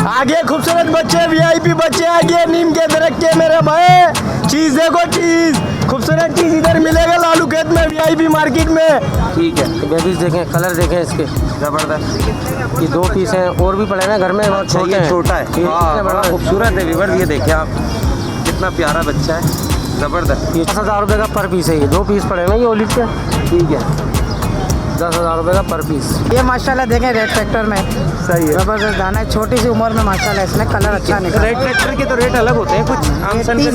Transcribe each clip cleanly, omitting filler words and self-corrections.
आगे खूबसूरत बच्चे वीआईपी बच्चे आगे नीम के दरख्त के मेरे भाई। चीज देखो चीज, खूबसूरत चीज इधर मिलेगा लालू खेत में वीआईपी मार्केट में। ठीक है, तो बेबीज देखें, कलर देखें इसके, ज़बरदस्त। ये 2 पीस हैं, और भी पड़े हैं घर में, बहुत छोटे हैं। छोटा है, ये बड़ा खूबसूरत है वीवर। ये देखिए आप, कितना प्यारा बच्चा है, ज़बरदस्त। ये 10,000 रुपये का पर पीस है। ये 2 पीस पड़े ना ये ओलिव के। ठीक है, 10,000 रुपये का पर पीस। ये माशाल्लाह देखें रेड ट्रैक्टर में सही है, जबरदस्त दाना है, छोटी सी उम्र में माशाल्लाह इसने कलर अच्छा निकला। रेड ट्रैक्टर के तो रेट अलग होते हैं कुछ, आम सन के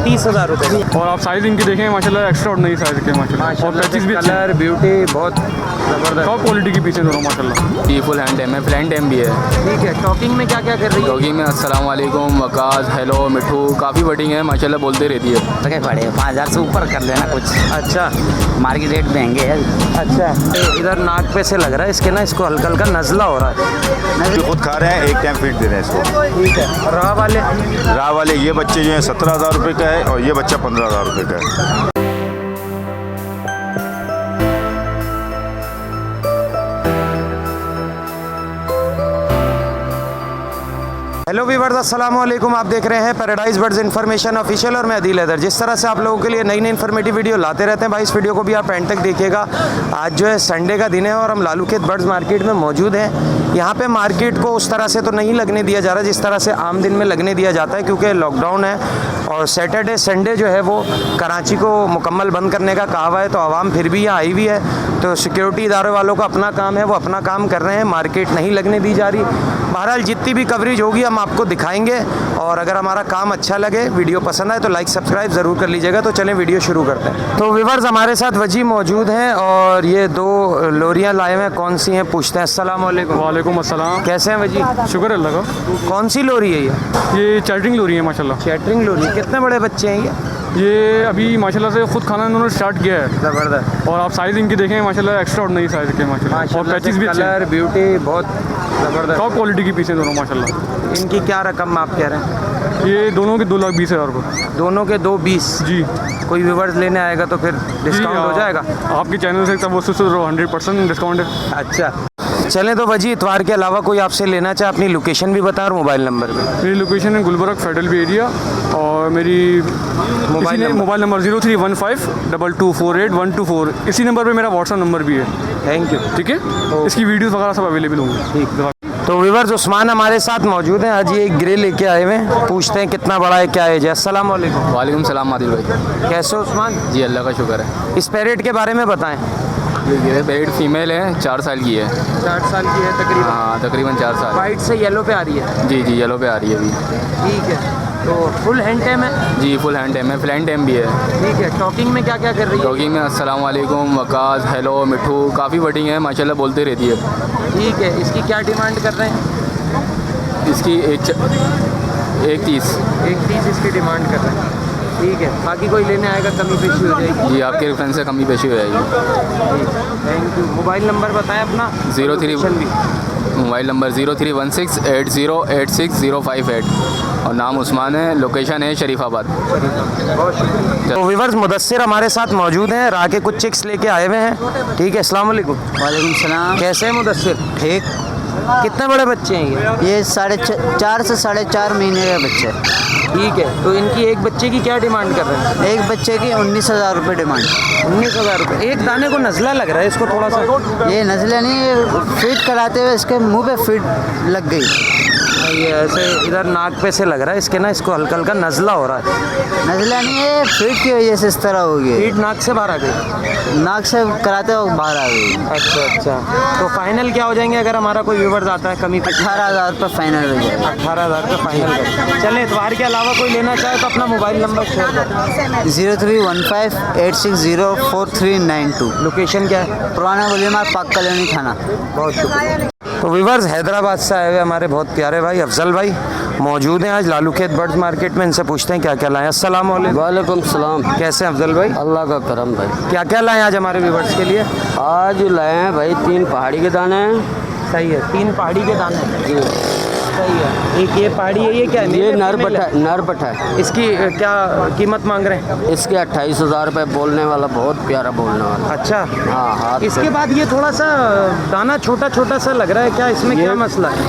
30,000 रुपये। और आप साइज इनकी देखें माशाल्लाह एक्स्ट्रा ऑर्डिनरी साइज के माशाल्लाह, और पैचेस भी अच्छे हैं। कलर ब्यूटी बहुत ज़बरदस्त, टॉप क्वालिटी के पीछे दोनों माशाल्लाह। ये फुल हैंड एम है, फ्रंट एम भी है। ठीक है। टॉकिंग में क्या क्या कर रही है? डॉगी में अस्सलाम वालेकुम, वकास, हेलो, मिठू, काफ़ी बटिंग है माशाल्लाह, बोलते रहती है। पड़े 5,000 से ऊपर कर लेना कुछ, अच्छा मार्केट रेट महंगे है। अच्छा, इधर नाक पे से लग रहा है इसके ना, इसको हल्का हल्का नज़ला हो रहा है। खुद खा रहे हैं, एक टाइम फीड दे रहे हैं इसको। ठीक है। और राह वाले ये बच्चे जो है 17,000 रुपये का है और ये बच्चा 15,000 रुपये का है। हेलो वीवर्स, अस्सलाम वालेकुम। आप देख रहे हैं पैराडाइज बर्ड्स इन्फॉर्मेशन ऑफिशियल और मैं अदील हैदर। जिस तरह से आप लोगों के लिए नई नई इन्फॉर्मेटिव वीडियो लाते रहते हैं भाई, इस वीडियो को भी आप एंड तक देखिएगा। आज जो है संडे का दिन है और हम लालू खेत बर्ड्स मार्केट में मौजूद हैं। यहाँ पे मार्केट को उस तरह से तो नहीं लगने दिया जा रहा जिस तरह से आम दिन में लगने दिया जाता है, क्योंकि लॉकडाउन है और सैटरडे संडे जो है वो कराची को मुकम्मल बंद करने का कहा हुआ है। तो आवाम फिर भी यहाँ आई हुई है, तो सिक्योरिटी इदारों वालों का अपना काम है, वो अपना काम कर रहे हैं, मार्केट नहीं लगने दी जा रही। बहरहाल जितनी भी कवरेज होगी हम आपको दिखाएंगे, और अगर हमारा काम अच्छा लगे, वीडियो पसंद आए तो लाइक सब्सक्राइब ज़रूर कर लीजिएगा। तो चलें वीडियो शुरू करते हैं। तो व्यूअर्स हमारे साथ वजी मौजूद हैं और ये 2 लोरियाँ लाए हुए हैं, कौन सी हैं पूछते हैं। अस्सलाम वालेकुम। वालेकुम अस्सलाम। कैसे हैं वजी? शुक्र अल्लाह का। कौन सी लोरी है ये चैटरिंग लोरी है माशाल्लाह। चैटरिंग लोरी। कितने बड़े बच्चे हैं ये अभी माशाल्लाह से खुद खाना इन्होंने स्टार्ट किया है। ज़बरदस्त। और आप साइज इनकी देखें माशाल्लाह एक्स्ट्रा ऑर्डिनरी साइज के माशाल्लाह, और पैचेस भी अच्छे हैं। कलर ब्यूटी बहुत ज़बरदस्त, टॉप क्वालिटी के पीछे दोनों माशाल्लाह। इनकी क्या रकम आप कह रहे हैं? ये दोनों के 2,20,000 रुपये। दोनों के 2,20। जी। कोई व्यूवर्स लेने आएगा तो फिर डिस्काउंट हो जाएगा? आपके चैनल से तब उससे 100% डिस्काउंट है। अच्छा, चलें तो वजी इतवार के अलावा कोई आपसे लेना चाहे अपनी लोकेशन भी बताएं और मोबाइल नंबर भी। मेरी लोकेशन है गुलबर्ग फेडरल बी एरिया, और मेरी मोबाइल नंबर 03152248 इसी नंबर पे मेरा व्हाट्सअप नंबर भी है। Thank you. ठीक है, इसकी वीडियोस वगैरह सब अवेलेबल होंगी। ठीक। तो व्यूवर्स उस्मान हमारे साथ मौजूद हैं। आज ये एक ग्रे लेके आए हुए हैं, पूछते हैं कितना बड़ा है, क्या एज है। अस्सलाम वालेकुम। वालेकुम सलाम आदिल भाई। कैसे हो उस्मान? जी अल्लाह का शुक्र है। इस पैरेट के बारे में बताएं। ये पेड फीमेल है, 4 साल की है। 4 साल की है तकरीबन? हाँ तकरीबन 4 साल। वाइट से येलो पे आ रही है? जी जी, येलो पे आ रही है अभी। ठीक है। तो फुल हैंड टाइम है? जी फुल हैंड एम है, फ्रंट एम भी है। ठीक है। टॉकिंग में क्या क्या कर रही है? डॉगी में अस्सलाम वालेकुम, वकास, हेलो, मिठू, काफ़ी बटिंग है माशाल्लाह, बोलते रहती है। ठीक है। इसकी क्या डिमांड कर रहे हैं? इसकी 1,30। 1,30 इसकी डिमांड कर रहे हैं। ठीक है। बाकी कोई लेने आएगा कमी पेशी हो जाएगी? जी आपके रेफरेंस से कमी पेशी हो जाएगी। Thank you. मोबाइल नंबर बताएं अपना। 03 मोबाइल नंबर 0316808605 और नाम उस्मान है, लोकेशन है शरीफाबाद। तो व्यूअर्स मुदस्सिर हमारे साथ मौजूद हैं, राह के कुछ चिक्स लेके आए हुए हैं। ठीक है। अस्सलाम वालेकुम। वालेकुम सलाम। कैसे हैं मुदस्सिर? ठीक। कितने बड़े बच्चे हैं ये 4.5 से 4.5 महीने का बच्चे है। ठीक है। तो इनकी एक बच्चे की क्या डिमांड कर रहे हैं? एक बच्चे की 19,000 रुपये डिमांड। 19,000 रुपये। एक दाने को नज़ला लग रहा है इसको थोड़ा सा। ये नज़ले नहीं, फीड कराते हुए इसके मुंह पे फीड लग गई। ये ऐसे इधर नाक पे से लग रहा है इसके ना, इसको हल्का हल्का नज़ला हो रहा है। नज़ला नहीं है, फीड की वजह से इस तरह हो गई। फीड नाक से बाहर आ गई? नाक से कराते हुए बाहर आ गई। अच्छा अच्छा। तो फाइनल क्या हो जाएंगे अगर हमारा कोई व्यूवर्स आता है? कमी 18,000 रुपये फाइनल हो जाएगा। 18,000 रुपये फाइनल कर। चलें, इतवार के अलावा कोई लेना चाहे तो अपना मोबाइल नंबर शेयर करें। 0315860439 लोकेशन क्या है? पुराना गुलीमार पाक कॉलोनी थाना। बहुत शुक्रिया। तो व्यूवर्स हैदराबाद से आए हुए हमारे बहुत प्यारे भाई अफजल भाई मौजूद हैं आज लालू खेत बर्ड्स मार्केट में। इनसे पूछते हैं क्या क्या लाए। अस्सलाम वालेकुम। वालेकुम सलाम। कैसे हैं अफजल भाई? अल्लाह का करम भाई। क्या क्या लाए आज हमारे व्यूवर्स के लिए? आज लाए हैं भाई 3 पहाड़ी के दाने हैं। सही है। 3 पहाड़ी के दाने। जी सही है। एक ये पहाड़ी है, ये क्या है? ये नर पठा है। इसकी क्या कीमत मांग रहे हैं? इसके 28,000 रुपये। बोलने वाला बहुत प्यारा बोलने वाला। अच्छा। हाँ हाथ इसके बाद ये थोड़ा सा दाना छोटा छोटा सा लग रहा है, क्या इसमें क्या मसला है?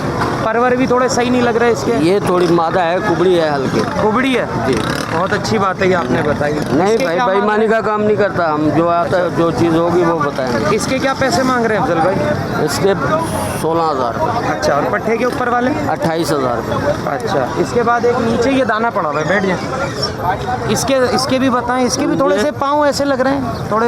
परवर भी थोड़े सही नहीं लग रहे इसके। ये थोड़ी मादा है, कुबड़ी है हल्की। कुबड़ी है जी। बहुत अच्छी बात है ये आपने बताई। नहीं इसके भाई, क्या मांग बेईमानी का काम नहीं करता हम, जो आता है जो चीज़ होगी वो बताएंगे। इसके क्या पैसे मांग रहे हैं अफजल भाई? इसके 16,000 रुपये। अच्छा, और पट्टे के ऊपर वाले? 28,000 रुपये। अच्छा, इसके बाद एक नीचे ये दाना पड़ा हुआ है, बैठ जाए। इसके भी बताएं, इसके भी थोड़े से पाँव ऐसे लग रहे हैं थोड़े।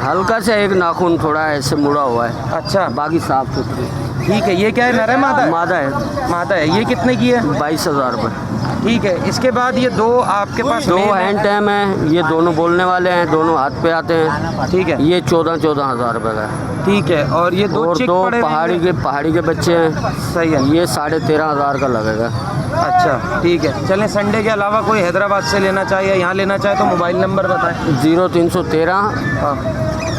हल्का सा एक नाखून थोड़ा ऐसे मुड़ा हुआ है। अच्छा, बाकी साफ सुथरी। ठीक है। ये क्या है, नर है मादा है? मादा है। मादा है। ये कितने की है? 22,000 रुपये। ठीक है। इसके बाद ये दो आपके पास दो मेल है। हैंड टाइम है, ये दोनों बोलने वाले हैं, दोनों हाथ पे आते हैं। ठीक है। ये 14,000 रुपये का है। ठीक है। और ये दो और चिक दो पड़े हुए हैं। पहाड़ी के बच्चे हैं। सही है। ये 13,500 का लगेगा। अच्छा, ठीक है। चलें, संडे के अलावा कोई हैदराबाद से लेना चाहे या यहाँ लेना चाहे तो मोबाइल नंबर बताएं। 0313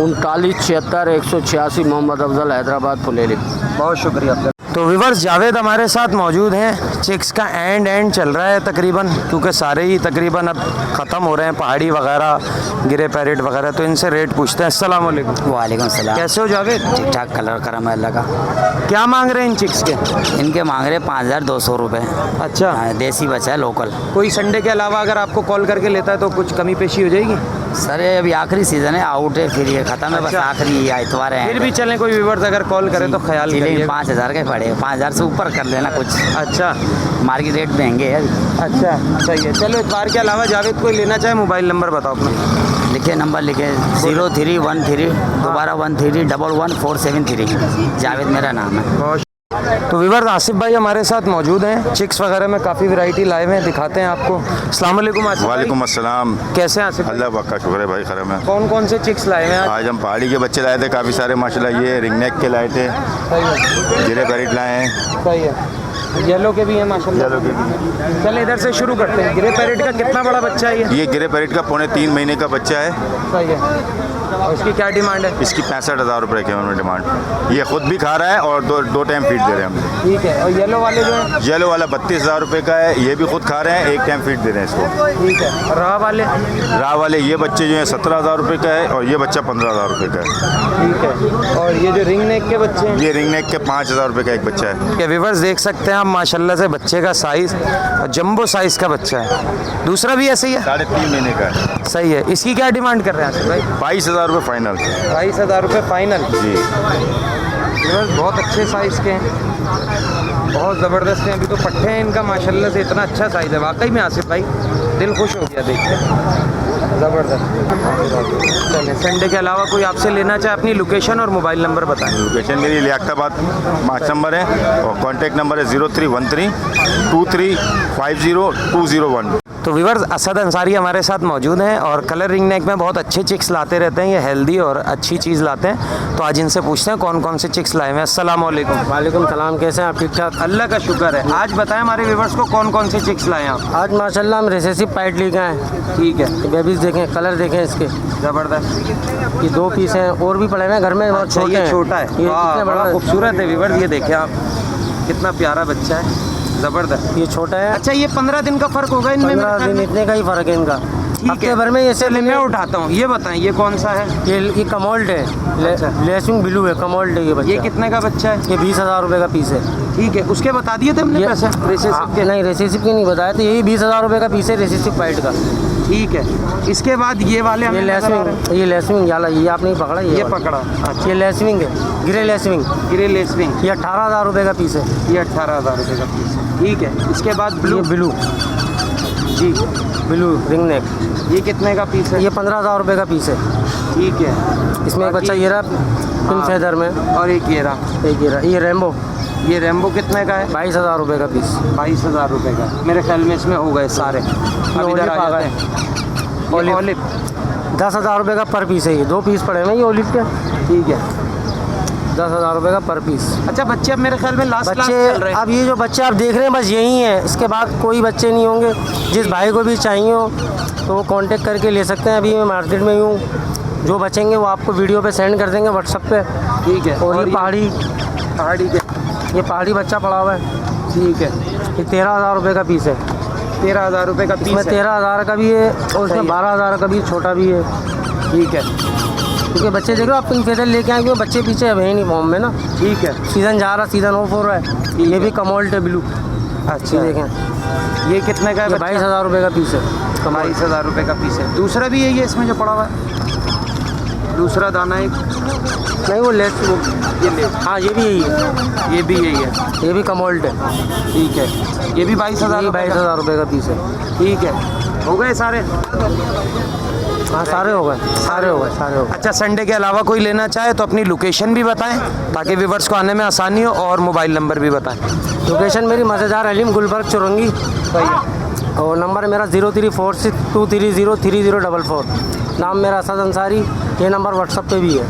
39 76 186 मोहम्मद अफजल, हैदराबाद फुलेली। बहुत शुक्रिया आपका। तो व्यूअर्स, जावेद हमारे साथ मौजूद हैं। चिक्स का एंड चल रहा है तकरीबन, क्योंकि सारे ही तकरीबन अब ख़त्म हो रहे हैं, पहाड़ी वगैरह, गिरे पैरेट वगैरह। तो इनसे रेट पूछते हैं। अस्सलाम वालेकुम। वालेकुम सलाम। कैसे हो जावेद? ठीक ठाक, कलर करम है अल्लाह का। क्या मांग रहे हैं इन चिक्स के? इनके मांग रहे 5,200 रुपये। अच्छा, देसी बच्चा है, लोकल। कोई संडे के अलावा अगर आपको कॉल करके लेता है तो कुछ कमी पेशी हो जाएगी? सर ये अभी आखिरी सीज़न है, आउट है, फिर ये ख़त्म है। बस अच्छा। आखिरी इतवार है। फिर भी चलें, कोई व्यूअर्स अगर कॉल करे तो ख्याल करिए। 5,000 के पड़े, 5,000 से ऊपर कर लेना कुछ। अच्छा, मार्केट रेट महंगे है। अच्छा, सही है। चलो, इतवार के अलावा जावेद कोई लेना चाहे मोबाइल नंबर बताओ अपना। लिखे नंबर लिखे 0313 दोबारा 13 11473। जावेद मेरा नाम है। तो व्यूअर्स, आसिफ भाई हमारे साथ मौजूद हैं। चिक्स वगैरह में काफ़ी वैरायटी लाए हुए हैं, दिखाते हैं आपको। अस्सलाम वालेकुम आसिफ भाई। वालेकुम अस्सलाम। कैसे हैं आसिफ भाई? अल्लाह पाक का शुक्र है भाई, खैर है। कौन कौन से चिक्स लाए हैं आज? आज हम पहाड़ी के बच्चे लाए थे काफ़ी सारे माशाल्लाह। ये रिंग नेक के लाए थे, सही है, गिरे पैरेट लाए हैं। सही है। येलो के भी हैं माशाल्लाह। येलो के भी। चल, इधर से शुरू करते हैं। गिरे पैरेट का कितना बड़ा बच्चा है ये? ये गिरे पैरेट का 3.5 महीने का बच्चा है। सही है। और इसकी क्या डिमांड है? इसकी 65,000 रुपये की उन्होंने डिमांड। ये खुद भी खा रहा है और दो टाइम फीड दे रहे हैं हम। ठीक है। और येलो वाले जो हैं? येलो वाला 32,000 रुपये का है। ये भी खुद खा रहे हैं, एक टाइम फीड दे रहे हैं इसको। ठीक है। और राह वाले? राह वाले ये बच्चे जो हैं 17,000 रुपये का है और ये बच्चा 15,000 रुपये का है। ठीक है। और ये जो रिंग नेक के बच्चे हैं? ये रिंग नेक के 5,000 रुपये का एक बच्चा है। ये व्यूअर्स देख सकते हैं आप, माशाल्लाह से बच्चे का साइज़ जंबो साइज़ का बच्चा है। दूसरा भी ऐसे ही है? 3.5 महीने का है। सही है। इसकी क्या डिमांड कर रहे हैं आसिफ भाई? 22,000 रुपये फाइनल। 22,000 रुपये फाइनल। जी। बहुत अच्छे साइज़ के हैं, बहुत ज़बरदस्त हैं। अभी तो पट्टे हैं इनका माशाल्लाह से, इतना अच्छा साइज़ है वाकई में आसिफ भाई, दिल खुश हो गया देख के। ज़बरदस्त। चलिए, संडे के अलावा कोई आपसे लेना चाहे अपनी लोकेशन और मोबाइल नंबर बताएं। लोकेशन मेरी लियाकताबाद 5 नंबर है और कॉन्टैक्ट नंबर है 0313 2350 201। तो व्यूअर्स, असद अंसारी हमारे साथ मौजूद हैं और कलर रिंग नेक में बहुत अच्छे चिक्स लाते रहते हैं। ये हेल्दी और अच्छी चीज़ लाते हैं। तो आज इनसे पूछते हैं कौन कौन से चिक्स लाए हुए हैं। अस्सलाम वालेकुम। वालेकुम सलाम। कैसे हैं आप? ठीक ठाक। अल्लाह का शुक्र है। आज बताएं हमारे व्यूवर्स को कौन कौन से चिक्स लाए हैं आप? आज माशाल्लाह हम रिसेसिव पैड लेके आए हैं। ठीक है। बेबीज देखें, कलर देखें इसके, ज़बरदस्त। ये 2 पीस हैं और भी पड़े हैं घर में, बहुत अच्छा, छोटे ये हैं। छोटा है। ये वाह, कितने बड़ा बड़ा खूबसूरत है व्यूवर्स, ये देखें आप, कितना प्यारा बच्चा है, ज़बरदस्त। ये छोटा है। अच्छा, ये 15 दिन का फ़र्क होगा इनमें? 15 दिन, इतने का ही फ़र्क है इनका। ठीक हफ्ते है। भर में ऐसे चलिए, मैं उठाता हूँ। ये बताएं, ये कौन सा है? ये कमोल्ड है, अच्छा। लेसिंग ब्लू है, कमोल्ड है ये बच्चा। ये कितने का बच्चा है? ये 20,000 रुपये का पीस है। ठीक है। उसके बता दिए थे हमने ये पैसे रेसेसिव के? नहीं, रेसिसिव के नहीं बताया, तो यही 20,000 रुपये का पीस है रेसिसिव पैड का। ठीक है। इसके बाद ये वाले ये हमें नजर आ रहे हैं। लेसविंग, ये लेसविंग याला, ये आपने ही पकड़ा, ये वाला। पकड़ा। अच्छा, ये लेसविंग है, ग्रे लेसविंग। Grey lacewing. ये 18,000 रुपये का पीस है। ये 18,000 रुपये का पीस है। ठीक है। इसके बाद ब्लू। ये ब्लू, जी, ब्लू रिंग नेक, ये कितने का पीस है? ये 15,000 रुपये का पीस है। ठीक है। इसमें एक बाकी- बच्चा ये रहा पिन हाँ। फेदर में, और एक ये रहा। एक ये रहा, ये रेम्बो, ये रेम्बो कितने का है? 22,000 रुपये का पीस। 22,000 रुपये का। मेरे ख्याल में इसमें हो गए सारे। अब इधर आ जाते हैं। ओलिव। ओलिव। 10,000 रुपये का पर पीस है, ये 2 पीस पड़े हैं ये ओलिव के। ठीक है। 10,000 रुपये का पर पीस। अच्छा, बच्चे अब मेरे ख्याल में लास्ट बच्चे चल रहे हैं। अब ये जो बच्चे आप देख रहे हैं बस यही हैं, इसके बाद कोई बच्चे नहीं होंगे। जिस भाई को भी चाहिए हो तो वो कांटेक्ट करके ले सकते हैं। अभी मैं मार्केट में ही हूँ, जो बचेंगे वो आपको वीडियो पे सेंड कर देंगे व्हाट्सएप पे। ठीक है। और ये पहाड़ी के? ये पहाड़ी बच्चा पड़ा हुआ है, ठीक है। ये 13,000 रुपये का पीस है। 13,000 रुपये का इसमें पीस है। 13,000 का भी है और सही इसमें है। 12,000 का भी छोटा भी है। ठीक है। क्योंकि बच्चे देख रहे हो आप पिंक फेदर लेके आए, क्योंकि बच्चे पीछे अब है नहीं फॉर्म में ना। ठीक है। सीज़न जा रहा, सीज़न ऑफ हो रहा है। ये भी कमोल्ट है ब्लू। अच्छा, देखें ये कितने का है? 22,000 रुपये का पीस है। 22,000 रुपये का पीस है। दूसरा भी यही है इसमें जो पड़ा हुआ है, दूसरा दाना एक? नहीं वो लेस वो, ये ले, हाँ ये भी यही है। ये भी यही है। ये भी कमोल्ट है। ठीक है, ये भी 22,000 22,000 रुपये का पीस है। ठीक है, हो गए सारे? हाँ सारे हो गए, सारे हो गए, सारे हो गए। अच्छा, संडे के अलावा कोई लेना चाहे तो अपनी लोकेशन भी बताएं ताकि व्यूवर्स को आने में आसानी हो, और मोबाइल नंबर भी बताएं। लोकेशन मेरी मज़ेदार हलीम गुलबर्ग चुरंगी, और नंबर मेरा 034623033044। नाम मेरा असद अंसारी। ये नंबर व्हाट्सअप पे भी है।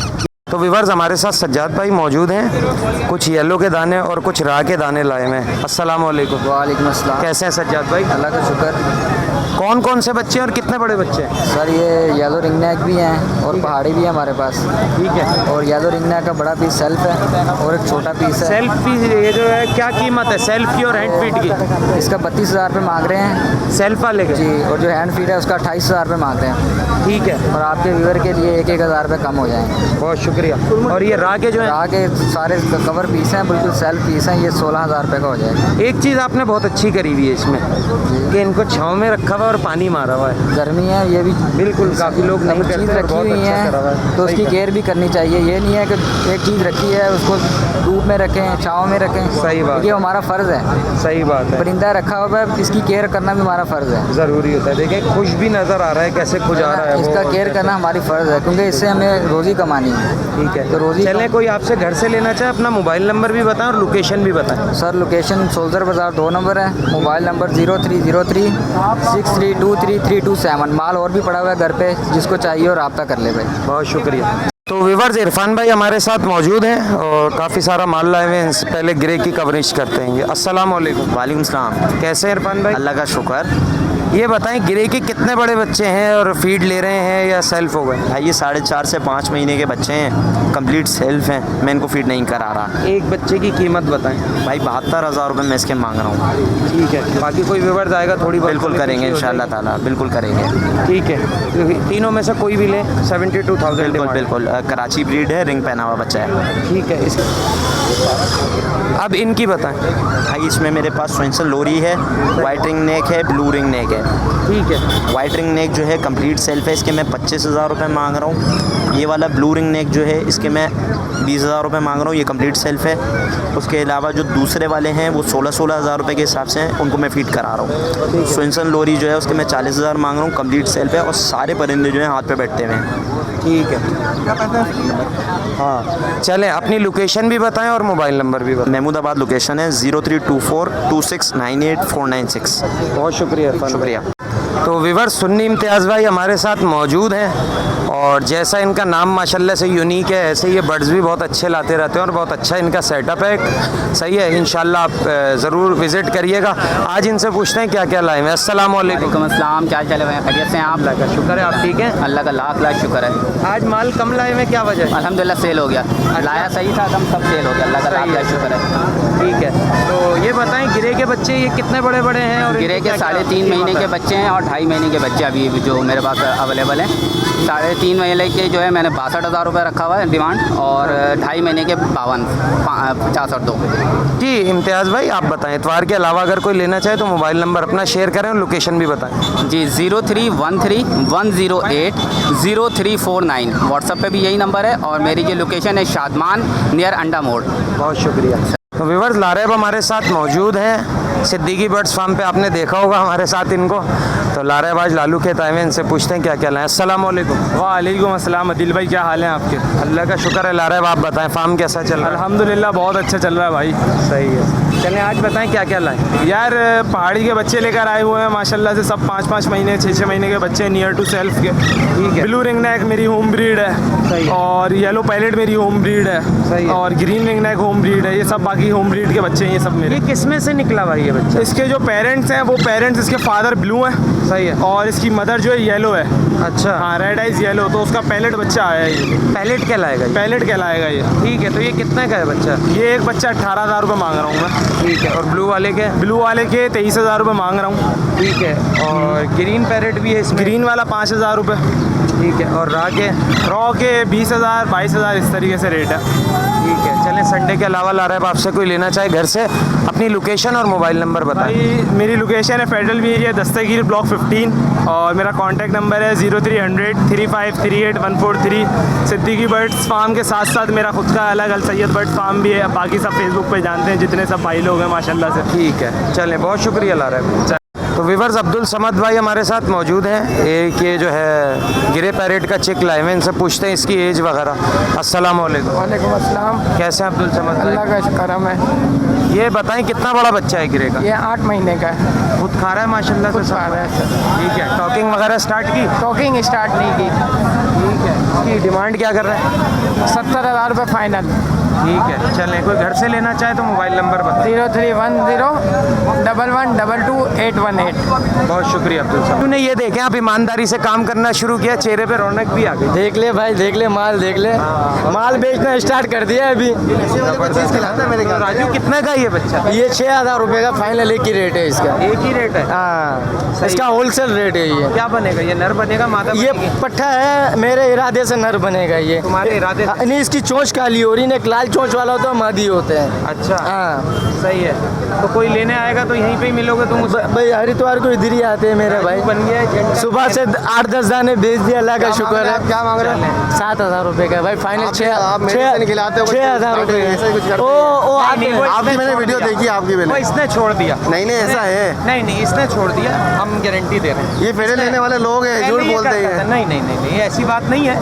तो व्यूवर्स हमारे साथ सज्जाद भाई मौजूद हैं, कुछ येलो के दाने और कुछ राह के दाने लाए हुए हैं। अस्सलाम वालेकुम। वालेकुम अस्सलाम। कैसे हैं सज्जाद भाई? अल्लाह का शुक्र। कौन कौन से बच्चे हैं और कितने बड़े बच्चे हैं? सर ये येलो रिंग नेक भी हैं और पहाड़ी भी है हमारे पास। ठीक है। और येलो रिंग नेक का बड़ा पीस सेल्फ है और एक छोटा पीस है। सेल्फ पीस ये जो है क्या कीमत है सेल्फ की और हैंड फीड की? इसका 32,000 रुपये मांग रहे हैं सेल्फ वाले के? जी। और जो हैंड फीड है उसका 28,000 रुपये मांगते हैं। ठीक है। और आपके व्यूअर के लिए 1,000 रुपये कम हो जाएंगे। बहुत शुक्रिया। और ये राह के जो है? राह के सारे कवर पीस हैं, बिल्कुल सेल्फ पीस हैं। ये 16,000 रुपये का हो जाएगा। एक चीज़ आपने बहुत अच्छी करी हुई है इसमें कि इनको छाँव में रखा हुआ और पानी मारा हुआ है। गर्मी है, ये भी बिल्कुल काफ़ी लोग नहीं चीज़ करते, रखी बहुत हुई अच्छा करा हुआ है तो उसकी केयर भी करनी चाहिए। ये नहीं है कि एक चीज़ रखी है उसको धूप में रखें, छाँव में रखें। सही बात। ये हमारा फ़र्ज़ है। सही बात है। परिंदा रखा हुआ है, इसकी केयर करना भी हमारा फ़र्ज़ है। ज़रूरी होता है। देखिए खुश भी नज़र आ रहा है, कैसे खुजा रहा है इसका वो। केयर करना हमारी फ़र्ज़ है क्योंकि इससे हमें रोज़ी कमानी है। ठीक है। तो रोज़ी चलें, कोई आपसे घर से लेना चाहे अपना मोबाइल नंबर भी बताएं और लोकेशन भी बताएं। सर लोकेशन सोल्जर बाज़ार 2 नंबर है। Mobile number 0303632327। माल और भी पड़ा हुआ है घर पे, जिसको चाहिए और रब्ता कर ले भाई। बहुत शुक्रिया। तो व्यूवर्स इरफान भाई हमारे साथ मौजूद हैं और काफ़ी सारा माल लाए हुए हैं। इनसे पहले ग्रे की कवरेज करते हैं। अस्सलाम वालेकुम। वालेकुम सलाम। कैसे हैं इरफान भाई? अल्लाह का शुक्र। ये बताएं ग्रे के कितने बड़े बच्चे हैं और फीड ले रहे हैं या सेल्फ हो गए? भाई ये 4.5 से 5 महीने के बच्चे हैं, कंप्लीट सेल्फ हैं। मैं इनको फीड नहीं करा रहा। एक बच्चे की कीमत बताएं। भाई 72,000 रुपये मैं इसके मांग रहा हूँ। ठीक है। बाकी कोई व्यूवर्स आएगा थोड़ी बहुत बिल्कुल करेंगे इंशाल्लाह ताला, बिल्कुल करेंगे। ठीक है। तीनों में से कोई भी ले 72,000। बिल्कुल बिल्कुल। कराची ब्रीड है, रिंग पहना हुआ बच्चा है। ठीक है। अब इनकी बताएं। भाई इसमें मेरे पास स्वेंसन लोरी है, वाइट रिंग नेक है, ब्लू रिंग नेक है। ठीक है। वाइट रिंग नेक जो है कंप्लीट सेल्फ है, इसके मैं 25,000 रुपये मांग रहा हूँ। ये वाला ब्लू रिंग नेक जो है इसके मैं 20,000 रुपये मांग रहा हूँ। ये कंप्लीट सेल्फ है। उसके अलावा जो दूसरे वाले हैं वो 16,000 रुपये के हिसाब से हैं, उनको मैं फीड करा रहा हूँ। स्वेंसन लोरी जो है उसके मैं 40,000 मांग रहा हूँ, कंप्लीट सेल्फ है। और सारे परिंदे जो हैं हाथ पे बैठते हुए हैं। ठीक है। हाँ चलें, अपनी लोकेशन भी बताएं और मोबाइल नंबर भी बताएं। महमूदाबाद लोकेशन है 03242698 496। बहुत शुक्रिया इरफान। शुक्रिया। तो व्यूवर्स सुन्नी इम्तियाज़ भाई हमारे साथ मौजूद हैं और जैसा इनका नाम माशाल्लाह से यूनिक है, ऐसे ये बर्ड्स भी बहुत अच्छे लाते रहते हैं और बहुत अच्छा इनका सेटअप है। सही है, इंशाल्लाह आप ज़रूर विज़िट करिएगा। आज इनसे पूछते हैं क्या क्या लाए हैं। अस्सलाम वालेकुम। वालेकुम अस्सलाम। क्या चले भाई? खैरियत से हैं आप? अल्लाह का शुक्र है, आप ठीक हैं? अल्लाह का लाख लाख शुक्र है। आज माल कम लाए हुए, क्या वजह है? अल्हम्दुलिल्लाह सेल हो गया। लाया सही था, कम सब सेल हो गया। अल्लाह का लाख लाख शुक्र है। ठीक है। तो ये बताएं गिरे के बच्चे ये कितने बड़े बड़े हैं? और गिरे के 3.5 महीने के बच्चे हैं और 2.5 महीने के बच्चे अभी जो मेरे पास अवेलेबल हैं। 3.5 महीने के जो है मैंने 62,000 रुपये रखा हुआ है डिमांड, और 2.5 महीने के 52, 50 और 2। जी इम्तियाज़ भाई आप बताएं, इतवार के अलावा अगर कोई लेना चाहे तो मोबाइल नंबर अपना शेयर करें और लोकेशन भी बताएं। जी 0313-108-0349। व्हाट्सएप पे भी यही नंबर है और मेरी जो लोकेशन है शादमान नियर अंडा मोड़। बहुत शुक्रिया। तो व्यूवर्स लारेब हमारे साथ मौजूद हैं सिद्दीकी बर्ड्स फार्म पे, आपने देखा होगा हमारे साथ इनको। तो लारेब आज लालू के ताइवे, इनसे पूछते हैं क्या क्या लाएं। अस्सलाम वालेकुम। वालेकुम अस्सलाम। अदिल भाई क्या हाल है आपके? अल्लाह का शुक्र है। लारेब आप बताएं फार्म कैसा चल रहा है? अल्हम्दुलिल्लाह बहुत अच्छा चल रहा है भाई। सही है। चलें आज बताएं क्या क्या लाएं। यार पहाड़ी के बच्चे लेकर आए हुए हैं माशाल्लाह से, सब 5-5 महीने 6-6 महीने के बच्चे नियर टू सेल्फ के। ठीक है। ब्लू रिंग नेक मेरी होम ब्रीड है। सही है। और येलो पैलेट मेरी होम ब्रीड है। सही है। और green ring neck home breed है। ये सब बाकी होम ब्रीड के बच्चे हैं ये सब मेरे। ये किस में से निकला भाई ये बच्चा? इसके जो पेरेंट्स हैं वो पेरेंट्स, इसके फादर ब्लू हैं। सही है। और इसकी मदर जो है येलो है। अच्छा। हाँ रेड आइज येलो, तो उसका पैलेट बच्चा आया है ये। पैलेट कहलाएगा ये? पैलेट कहलाएगा ये। ठीक है। तो ये कितने का है बच्चा? ये एक बच्चा 18,000 रुपये मांग रहा हूँ मैं। ठीक है। और ब्लू वाले के? ब्लू वाले के 23,000 रुपये मांग रहा हूँ। ठीक है। और ग्रीन पैरेट भी है इसमें? ग्रीन वाला 5,000 रुपये। ठीक है, और रॉ के 20,000 22,000 इस तरीके से रेट है। ठीक है, चलें संडे के अलावा ला रहे हैं, आपसे कोई लेना चाहे घर से, अपनी लोकेशन और मोबाइल नंबर बताएं। भाई मेरी लोकेशन है फेडरल भी एरिया दस्तगीर ब्लॉक 15 और मेरा कॉन्टैक्ट नंबर है 0300 3538 143। सिद्दीकी बर्ड्स फार्म के साथ साथ मेरा खुद का अलग अल सैयद बर्ड्स फार्म भी है, बाकी सब फेसबुक पे जानते हैं जितने सब भाई लोग हैं माशाल्लाह से। ठीक है, चलें, बहुत शुक्रिया ला रहे हैं। तो वीवर्स अब्दुल समद भाई हमारे साथ मौजूद हैं। एक ये जो है गिरे पैरेट का चिक लाए हैं, इनसे पूछते हैं इसकी एज वगैरह। अस्सलाम वालेकुम। वालेकुम अस्सलाम। कैसे हैं अब्दुल समद भाई? अल्लाह का करम है। ये बताएं कितना बड़ा बच्चा है गिरे का? ये 8 महीने का है। खुद खा रहा है माशाल्लाह से? खा रहा है सर। ठीक है, टॉकिंग वगैरह स्टार्ट की? टॉकिंग स्टार्ट नहीं की। ठीक है, इसकी डिमांड क्या कर रहे हैं? 70,000 रुपये फाइनल। ठीक है, चलें, कोई घर से लेना चाहे तो मोबाइल नंबर बताएं। 0310 1122 818। बहुत शुक्रिया अब्दुल समद। तूने ये देखें, आप ईमानदारी से काम करना शुरू किया, चेहरे पे रौनक भी आ गई। देख ले भाई, देख ले माल, देख ले माल बेचना स्टार्ट कर दिया है अभी। तो राजू कितने का ये बच्चा? ये 6,000 रुपये का फाइनल एक ही रेट है इसका। एक ही रेट है? हाँ, इसका होलसेल रेट है ये। क्या बनेगा ये? नर बनेगा, मादा ये बनेगी? पट्ठा है, मेरे इरादे से नर बनेगा ये। तुम्हारे इरादे से? नहीं, इसकी चोंच काली हो रही है, एक लाल चोंच वाला होता है, मादी होते हैं। अच्छा, हाँ सही है। तो कोई लेने आएगा तो यहीं पे ही मिलोगे तुम उससे? भाई हरिद्वार को इधर ही आते हैं मेरे भाई। बन गया है, सुबह से 8-10 दाने बेच दिया, अल्लाह का शुक्र है। क्या मांग रहे हैं? 7,000 रुपये का भाई फाइनल। 6,000 रुपये। वो आपकी मैंने वीडियो देखी, आपकी वो इसने छोड़ दिया। नहीं नहीं, ऐसा है नहीं नहीं, इसने छोड़ दिया, हम गारंटी दे रहे हैं। ये फेरे लेने वाले लोग हैं, झूठ बोलते हैं। नहीं नहीं नहीं नहीं, ऐसी बात नहीं है।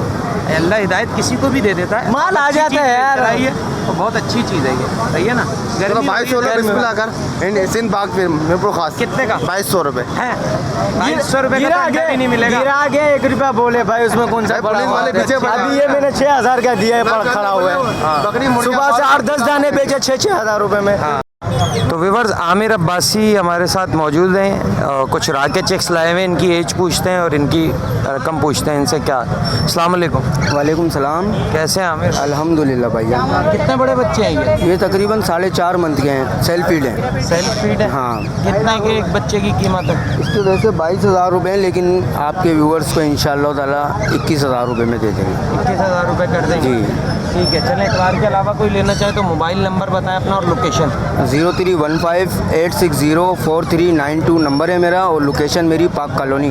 अल्लाह हिदायत किसी को भी दे देता है। माल आ जाता है यार। आइए, तो बहुत अच्छी चीज़ है ये, सही है ना? गर्मी सिंध बाग फिर मिरपुर खास। कितने का? 2200 रुपये है। 2200 रुपये का तो भी नहीं मिलेगा। गिरा आगे 1 रुपया बोले भाई, उसमें कौन सा बड़ा वाले पीछे। अभी ये मैंने 6,000 का दिया है, पर खड़ा हुआ है। सुबह से 8-10 दाने बेचे 6,000 रुपये में। तो व्यूअर्स आमिर अब्बासी हमारे साथ मौजूद हैं और कुछ राके चेक्स लाए हुए हैं, इनकी एज पूछते हैं और इनकी रकम पूछते हैं इनसे। क्या? अस्सलाम वालेकुम। वालेकुम सलाम। कैसे हैं आमिर? अल्हम्दुलिल्लाह भैया। कितने बड़े बच्चे हैं ये तकरीबन 4.5 मंथ के हैं, सेल्फ फीड हैं। सेल्फ फीड है? हाँ। कितना के एक बच्चे की कीमत है? इसके वैसे 22,000 रुपये, लेकिन आपके व्यूअर्स को इंशाअल्लाह ताला 21,000 रुपये में दे देंगे। 21,000 रुपये कर देंगे? जी ठीक है, चलें। कार के अलावा कोई लेना चाहे तो मोबाइल नंबर बताएं अपना और लोकेशन। 0315 860 4392 नंबर है मेरा, और लोकेशन मेरी पाक कॉलोनी।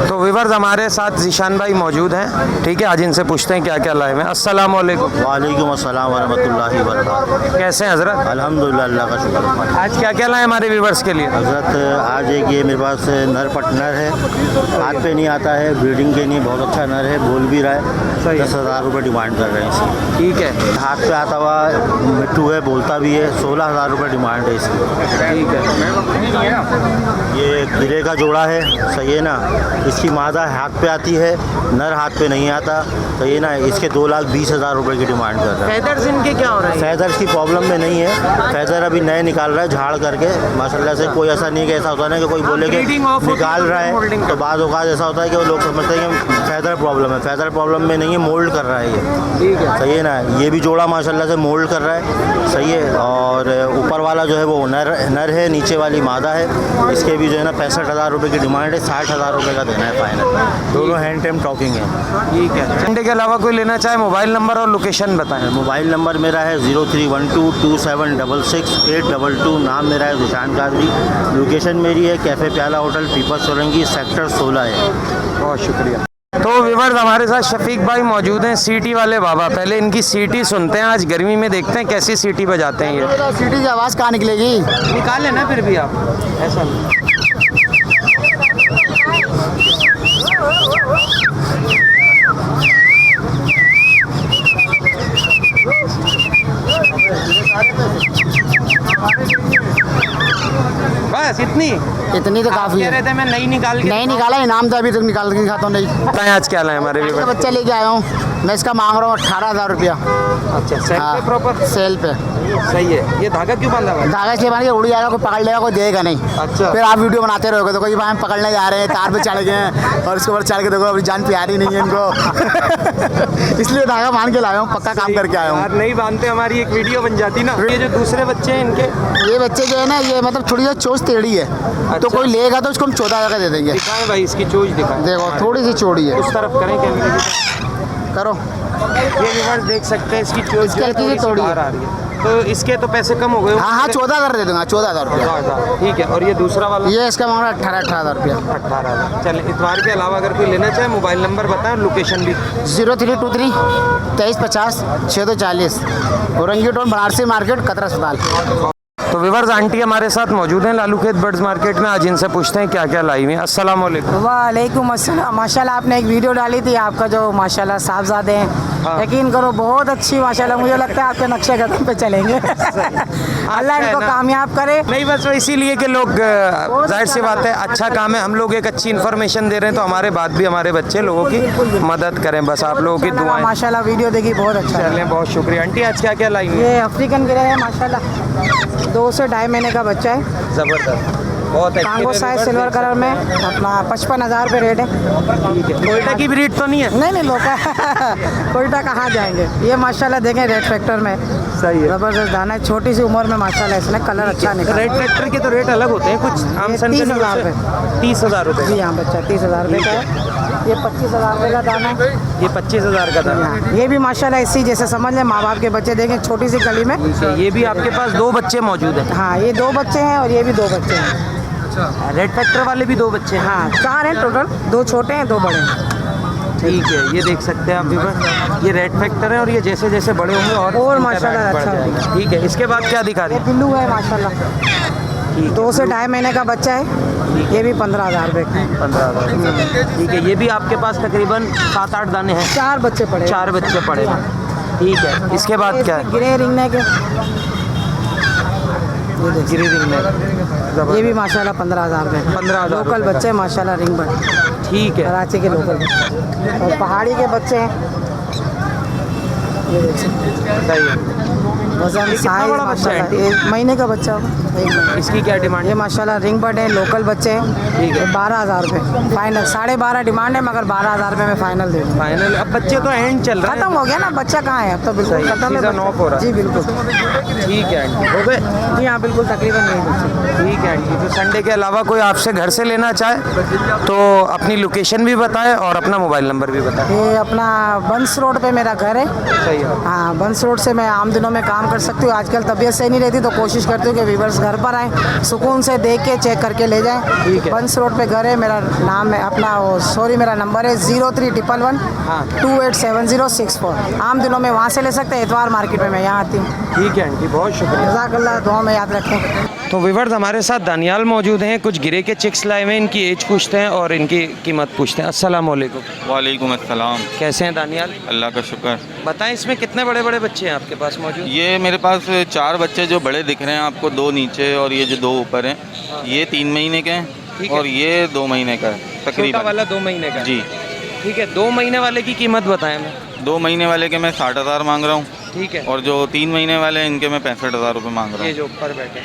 तो व्यूअर्स हमारे साथ ज़ीशान भाई मौजूद हैं, ठीक है, आज इनसे पूछते हैं क्या क्या लाए हैं। अस्सलाम वालेकुम। वालेकुम अस्सलाम वरहमतुल्लाहि वबरकातुहू। कैसे हैं हज़रत? अल्हम्दुलिल्लाह, अल्लाह का शुक्र। आज क्या क्या लाए हमारे व्यूअर्स के लिए? हज़रत आज एक ये मेरे पास नर पटनर है, हाथ पे नहीं आता है, ब्रीडिंग के लिए बहुत अच्छा नर है, बोल भी रहा है। 10,000 रुपये डिमांड कर रहे हैं इसकी। ठीक है। हाथ पे आता हुआ मिट्टू है, बोलता भी है। 16,000 रुपये डिमांड है इसकी। ठीक है। ये गिरे का जोड़ा है, सही है ना? इसकी मादा हाथ पे आती है, नर हाथ पे नहीं आता, सही है ना? इसके 2,20,000 रुपये की डिमांड कर रहा है। फेदर्स इनके क्या हो रहे हैं? फैदर्स की प्रॉब्लम में नहीं है, फैदर अभी नए निकाल रहा है झाड़ करके माशाल्लाह से। कोई ऐसा नहीं है कि ऐसा होता है ना कि कोई बोले कि निकाल रहा है, तो बाद औकात ऐसा होता है कि वो लोग समझते हैं कि फैदर प्रॉब्लम है। फैदर प्रॉब्लम में नहीं है, मोल्ड कर रहा है ये। ठीक है, सही है ना? ये भी जोड़ा माशाल्लाह से मोल्ड कर रहा है, सही है। और ऊपर वाला जो है वो नर है, नीचे वाली मादा है। इसके भी जो है ना 65,000 रुपये की डिमांड है, 60,000 रुपये का देना है फाइनल। दोनों हैंड टाइम टॉकिंग है। ठीक है। संडे के अलावा कोई लेना चाहे मोबाइल नंबर और लोकेशन बताएं। मोबाइल नंबर मेरा है 0312 2766 822। नाम मेरा है ज़ीशान कादरी। लोकेशन मेरी है कैफ़े प्याला होटल, पीपल सोलंकी, सेक्टर 16 है। बहुत शुक्रिया। तो व्यूअर्स हमारे साथ शफीक भाई मौजूद हैं, सीटी वाले बाबा। पहले इनकी सीटी सुनते हैं, आज गर्मी में देखते हैं कैसी सीटी बजाते हैं ये। सीटी की आवाज़ कहाँ निकलेगी? निकालें ना फिर भी आप, ऐसा नहीं। बस इतनी तो काफ़ी कह रहे थे मैं नहीं निकाल के नहीं निकाला, इनाम था, अभी तक निकाल के खाता हूँ नहीं। बताएं आज क्या लाए हमारे बच्चा लेके आया हूँ मैं, इसका मांग रहा हूँ 18,000 रुपया। अच्छा, सेल पे प्रॉपर? सेल पे। सही है। ये धागा क्यों बांधा हुआ है? धागा इसलिए बांध के उड़ जाएगा, कोई पकड़ लेगा, कोई देगा नहीं। अच्छा। फिर आप वीडियो बनाते रहोगे तो कोई भाई हम पकड़ने जा रहे हैं, तार पे चढ़ गए हैं और उसके ऊपर चढ़ के देखो अभी जान प्यारी नहीं है इनको इसलिए धागा बांध के लाया हूँ, पक्का काम करके आया हूँ। यार नहीं बांधते हमारी एक वीडियो बन जाती ना। ये जो दूसरे बच्चे हैं इनके, ये बच्चे जो है ना, ये मतलब थोड़ी सी चोंच टेढ़ी है, तो कोई लेगा तो उसको हम 14,000 का दे देंगे। दिखाएं भाई इसकी चोंच दिखाएं। देखो थोड़ी सी चौड़ी है, उस तरफ करें कैमरे की। करो। ये व्यूअर्स देख सकते हैं इसकी चोंच जो है हल्की सी थोड़ी सी थोड़ी बाहर आ रही है। तो इसके तो पैसे कम हो गए। हाँ हाँ 14,000 दे दूंगा, 14,000 रुपया। ठीक है। और ये दूसरा वाला? ये इसका मामला 18,000 रुपया। 18,000। चल इतवार के अलावा अगर कोई लेना चाहे मोबाइल नंबर बताएं, लोकेशन भी। 0323 2350 6240, औरंगी टोन बनारसी मार्केट, कतरा अस्पताल। तो व्यूअर्स आंटी हमारे साथ मौजूद हैं लालू खेत बर्ड्स मार्केट में। आज इनसे पूछते हैं क्या क्या लाई हुई हैं। अस्सलाम वालेकुम। वालेकुम अस्सलाम। माशाल्लाह आपने एक वीडियो डाली थी, आपका जो माशाल्लाह साहबजादे हैं, यकीन करो बहुत अच्छी माशाल्लाह, मुझे लगता है आपके नक्शे कदम पे चलेंगे अल्लाह इनको कामयाब करे। नहीं बस वो इसीलिए कि लोग जाहिर सी बात है अच्छा काम है, हम लोग एक अच्छी इन्फॉर्मेशन दे रहे हैं तो हमारे बाद भी हमारे बच्चे लोगों की मदद करें, बस आप लोगों की दुआएं। माशाल्लाह वीडियो देखी बहुत अच्छा है। चलें बहुत शुक्रिया। आंटी आज क्या क्या लाई हुई है? ये अफ्रीकन गिरे है माशाल्लाह, 2 से 2.5 महीने का बच्चा है, जबरदस्त, बहुत कांगो साइज सिल्वर कलर में, अपना 55,000 रुपये रेट है। ठीक है। कोयटा की ब्रीड तो नहीं है? नहीं लोका कोयटा कहाँ जाएंगे। ये माशाल्लाह देखें रेड फैक्टर में, सही है, जबरदस्त दाना है, छोटी सी उम्र में माशाल्लाह इसने कलर अच्छा निकला। रेड फैक्टर के तो रेट अलग होते हैं कुछ, आम सन के 30,000 रुपये। 30,000 रुपये जी हाँ बच्चा 30,000 रुपये का है। ये 25,000 रुपये का दाना है। ये 25,000 का दाना। ये भी माशाल्लाह इसी जैसे समझ लें माँ बाप के बच्चे, देखें छोटी सी गली में। ये भी आपके पास 2 बच्चे मौजूद हैं? हाँ ये 2 बच्चे हैं और ये भी 2 बच्चे हैं। रेड फैक्टर वाले भी 2 बच्चे हैं? हाँ 4 हैं टोटल, 2 छोटे हैं 2 बड़े हैं। ठीक है। ये देख सकते हैं आप व्यूअर्स, ये रेड फैक्टर है और ये जैसे जैसे बड़े होंगे और माशाल्लाह बढ़ अच्छा जाएगा। ठीक है। इसके बाद क्या दिखा रही ये है? बिल्लू है माशाल्लाह, 2 से 2.5 महीने का बच्चा है, ये भी 15,000 रुपये का। 15,000। ठीक है। ये भी आपके पास तकरीबन 7-8 दाने हैं? 4 बच्चे पड़े। 4 बच्चे पड़े हैं। ठीक है। इसके बाद क्या है? गिरे रिंगने के, गिरी रिंग में, ये भी माशाल्लाह 15,000 रुपये। 15,000 लोकल बच्चे माशाल्लाह रिंग बर्ड, ठीक है। कराची के लोकल बच्चे। और पहाड़ी के बच्चे हैं, ये देख सकते हैं। सही है। वजन साइज बड़ा बच्चा है? माशाल्लाह 1 महीने का बच्चा होगा, 1 महीने। इसकी क्या डिमांड ये है? माशाल्लाह रिंग बर्ड है, लोकल बच्चे हैं। ठीक है। 12,000 रुपये फाइनल, 12.5 डिमांड है, मगर 12,000 रुपये में फाइनल दे दूँ। फाइनल। अब बच्चे तो एंड चल रहा है, खत्म हो गया ना, बच्चा कहाँ है अब तो, बिल्कुल सही, खत्म है सीज़न बच्चा। ऑफ हो रहा है। जी बिल्कुल। ठीक है आंटी, हो गए? जी हाँ बिल्कुल तकरीबन यही बच्चे। ठीक है आंटी। तो संडे के अलावा कोई आपसे घर से लेना चाहे तो अपनी लोकेशन भी बताएं और अपना मोबाइल नंबर भी बताएं। ये अपना बंस रोड पे मेरा घर है। सही है। हाँ बंस रोड से मैं आम दिनों में काम कर सकती हूँ, आजकल तबीयत सही नहीं रहती तो कोशिश करती हूँ कि व्यूअर्स घर पर आएँ, सुकून से देख के चेक करके ले जाएँ। ठीक है। बंस रोड पे घर है, मेरा नाम है अपना मेरा नंबर है 0311 287064। आम दिनों में वहाँ से ले सकते हैं, इतवार मार्केट में मैं यहाँ आती हूँ। ठीक है आंटी, बहुत शुक्रिया। जज़ाकल्लाह, दुआ में याद रखें। तो व्यूअर्स हमारे साथ दानियाल मौजूद हैं, कुछ गिरे के चिक्स लाए हुए हैं, इनकी एज पूछते हैं और इनकी कीमत पूछते हैं। अस्सलाम वालेकुम। वालेकुम अस्सलाम। कैसे हैं दानियाल? अल्लाह का शुक्र। बताएं इसमें कितने बड़े बड़े बच्चे हैं आपके पास मौजूद? ये मेरे पास 4 बच्चे जो बड़े दिख रहे हैं आपको, 2 नीचे और ये जो 2 ऊपर हैं, ये 3 महीने के हैं और ये 2 महीने का है तकरीबन। छोटा वाला 2 महीने का? जी। ठीक है। 2 महीने वाले की कीमत बताएं हमें। 2 महीने वाले के मैं 60,000 मांग रहा हूँ। ठीक है। और जो 3 महीने वाले हैं इनके मैं 65,000 रुपये मांग रहा ये हूँ। जो ऊपर बैठे,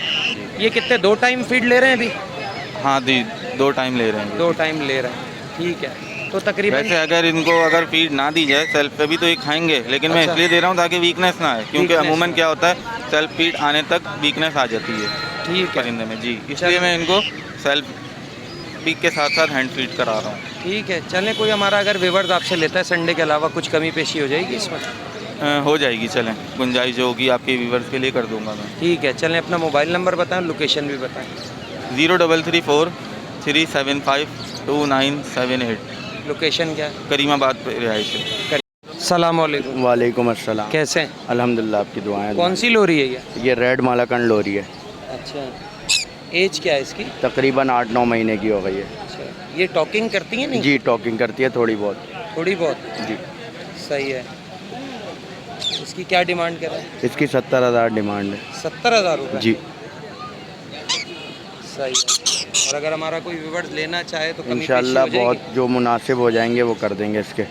ये कितने 2 टाइम फीड ले रहे हैं अभी? हाँ जी, 2 टाइम ले रहे हैं। 2 टाइम ले रहे हैं। ठीक है। तो तकरीबन वैसे अगर फीड ना दी जाए सेल्फ पे भी तो ये खाएंगे, लेकिन मैं इसलिए दे रहा हूँ ताकि वीकनेस ना आए, क्योंकि अमूमन क्या होता है सेल्फ फीड आने तक वीकनेस आ जाती है। ठीक है। परिंदे में जी, इसलिए मैं इनको सेल्फ फीड के साथ साथ हैंड फीड करा रहा हूँ। ठीक है। चलें, कोई हमारा अगर व्यूअर्स आपसे लेता है संडे के अलावा कुछ कमी पेशी हो जाएगी इसमें? हो जाएगी, चलें, गुंजाइश जो होगी आपके व्यूवर्स के लिए कर दूंगा मैं। ठीक है। चलें, अपना मोबाइल नंबर बताएं, लोकेशन भी बताएं। 0334 375 2978। लोकेशन क्या है? करीमाबाद पे रिहाइश है। सलाम वालेकुम। वालेकुम अस्सलाम। कैसे हैं? अल्हम्दुलिल्लाह, आपकी दुआएं। कौन सी लोरी है ये रेड मालाकंड लोरी है। अच्छा। एज क्या है इसकी? तकरीबन 8-9 महीने की हो गई है। अच्छा। ये टॉकिंग करती है नहीं? जी टॉकिंग करती है थोड़ी बहुत। थोड़ी बहुत? जी। सही है। इसकी क्या डिमांड कर रहे हैं? इसकी 70,000 डिमांड है। 70,000 रुपये? जी। सही है। और अगर हमारा कोई व्यूअर्स लेना चाहे तो इंशाल्लाह बहुत जो मुनासिब हो जाएंगे वो कर देंगे इसके।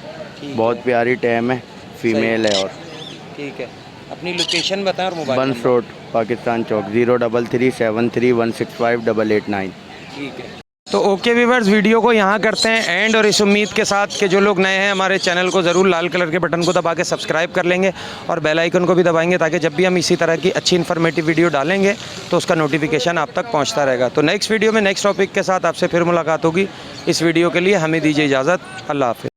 बहुत प्यारी टैम है, फीमेल है। और ठीक है। अपनी लोकेशन बताएं और मोबाइल बंस रोड पाकिस्तान चौक 03373165889। ठीक है। तो ओके व्यूअर्स, वीडियो को यहाँ करते हैं एंड, और इस उम्मीद के साथ कि जो लोग नए हैं हमारे चैनल को ज़रूर लाल कलर के बटन को दबा के सब्सक्राइब कर लेंगे और बेल आइकन को भी दबाएंगे, ताकि जब भी हम इसी तरह की अच्छी इन्फॉर्मेटिव वीडियो डालेंगे तो उसका नोटिफिकेशन आप तक पहुँचता रहेगा। तो नेक्स्ट वीडियो में नेक्स्ट टॉपिक के साथ आपसे फिर मुलाकात होगी। इस वीडियो के लिए हमें दीजिए इजाज़त। अल्लाह हाफ़िज़।